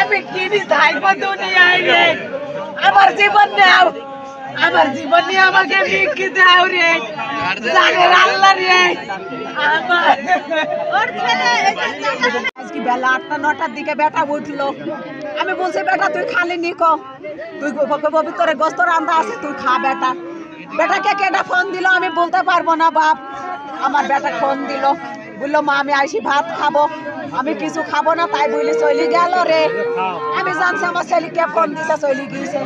আমি কিনি থাইব দুনিয়ায় রে আমার জীবন দাও আমার জীবন নিয়ে আমাকে বিক্রি দাও রে জানের আল্লাহ রে আমার ওর ছেলে আজকে বেলা 8টা 9টার দিকে বেটা উঠলো আমি বলছি বেটা তুই খালি নিকো তুই ভিতরে গোস্ত রান্না আছে তুই খা বেটা বেটাকে কেটা ফোন দিল আমি বলতে পারবো না বাপ আমার বেটা ফোন দিল বললো মা আমি আইসি ভাত খাবো আমি কিছু খাবো না তাই বলি চলি গেল রে আমি জানছি আমার ছেলেকে ফোন দিছে চলি গিয়েছে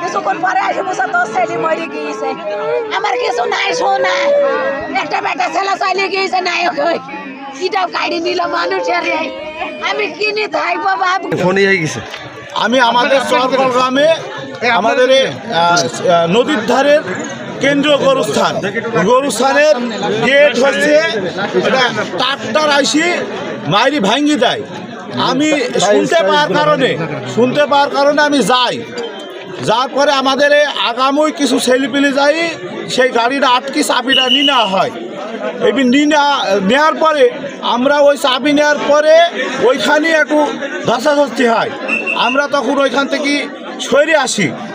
কিছুক্ষণ পরে আসি বসে তোর ছেলে মরে গিয়েছে আমার কিছু নাই শোনা একটা বেটা ছেলে চলে গিয়েছে নায়ক হয়ে এটাও গাড়ি নিল মানুষের রে আমি কিনি থাকবো বাপ ফোনই হয়ে গেছে। আমি আমাদের চরকল গ্রামে আমাদের নদীর ধারের কেন্দ্রীয় গরুস্থানের গেট হচ্ছে এটা ট্রাক্টর আইসি মাইরি ভাঙ্গি দেয়। আমি শুনতে পাওয়ার কারণে আমি যাই যার পরে আমাদের আগামী কিছু ছেলেপিলে যাই সেই গাড়িটা আটকে চাবিটা নিয়ে নেওয়া হয়। এবার নেওয়ার পরে আমরা ওই চাবি নেওয়ার পরে ওইখানে একটু ধস্তাধস্তি হয়। আমরা তখন ওইখান থেকে সরে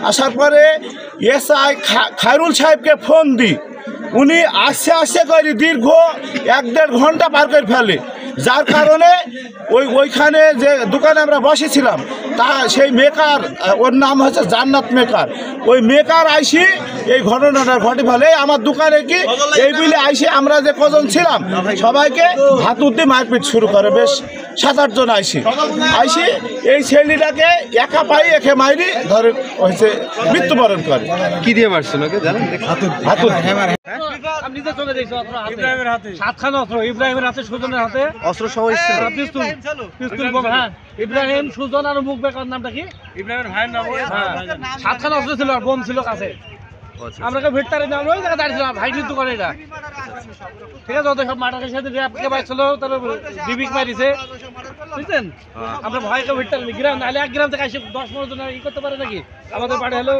আসার পরে এসআই খায়রুল সাহেবকে ফোন দিই। উনি আসতে করে দীর্ঘ 1-1.5 ঘন্টা পার করে ফেলে যার কারণে ওইখানে যে দোকানে আমরা বসেছিলাম তা সেই মেকার ওর নাম হচ্ছে জান্নাত মেকার ওই মেকার আইসি এই ঘটনাটা ঘটে ফেলে আমার দোকানে কি এই বলে আইসি আমরা যে কজন ছিলাম সবাইকে হাত উঠতে মারপিট শুরু করে বেশ 7-8 জন আইসি এই ছেলেটাকে একা পাই একে মাইরি ধরে হয়েছে মৃত্যুবরণ করে। কি দিয়ে মারছেন ওকে জানেন? হাতুড়ি আপনি নিজে চলে যাইছো ইব্রাহিমের হাতে 7খানা অস্ত্র ইব্রাহিমের হাতে সুজনের হাতে অস্ত্র সহ এসেছিল পিস্তল বোমা হ্যাঁ ইব্রাহিম সুজন আর মুখ বেকার নামটা কি ইব্রাহিমের ভাইয়ের নাম ওই 7খানা অস্ত্র ছিল আর বোম ছিল কাছে আমরা ভিড়টারে নাম ওই জায়গা দাঁড়িয়েছিলাম ভাই কিন্তু করে এটা ঠিক আছে ওদের সব মাটাকে সাথে র্যাপকে বাইছিল তারপর ডিবিক মারিছে বুঝছেন আমরা ভয়কে ভিড়টারে গ্রাম নাহলে 1 গ্রাম থেকে এসে 10-15 জন ই করতে পারে নাকি আমাদের বাড়ি হলো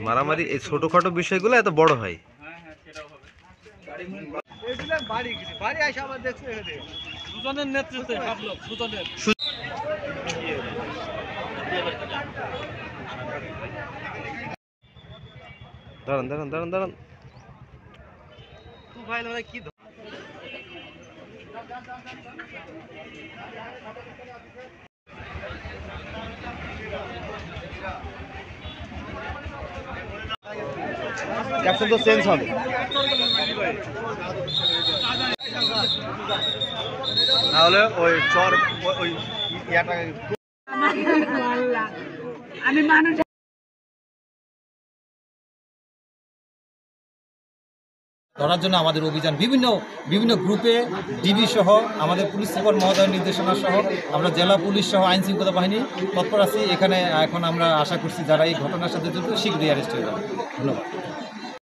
মারামারি এই ছোটখাটো বিষয়গুলো এত বড় হয়। সুজনের নেতৃত্বে সব লোক সুজনের দাঁড়ান কি ক্যাপশন তো চেঞ্জ হবে তাহলে ওই চর ওই আমি মানুষ ধরার জন্য আমাদের অভিযান বিভিন্ন গ্রুপে ডিবি সহ আমাদের পুলিশ সুপার মহোদয়ের নির্দেশনা সহ আমরা জেলা পুলিশ সহ আইন শৃঙ্খলা বাহিনী তৎপর আছি এখানে। এখন আমরা আশা করছি যারা এই ঘটনার সাথে জড়িত শীঘ্রই অ্যারেস্ট হয়ে যাবে। ধন্যবাদ।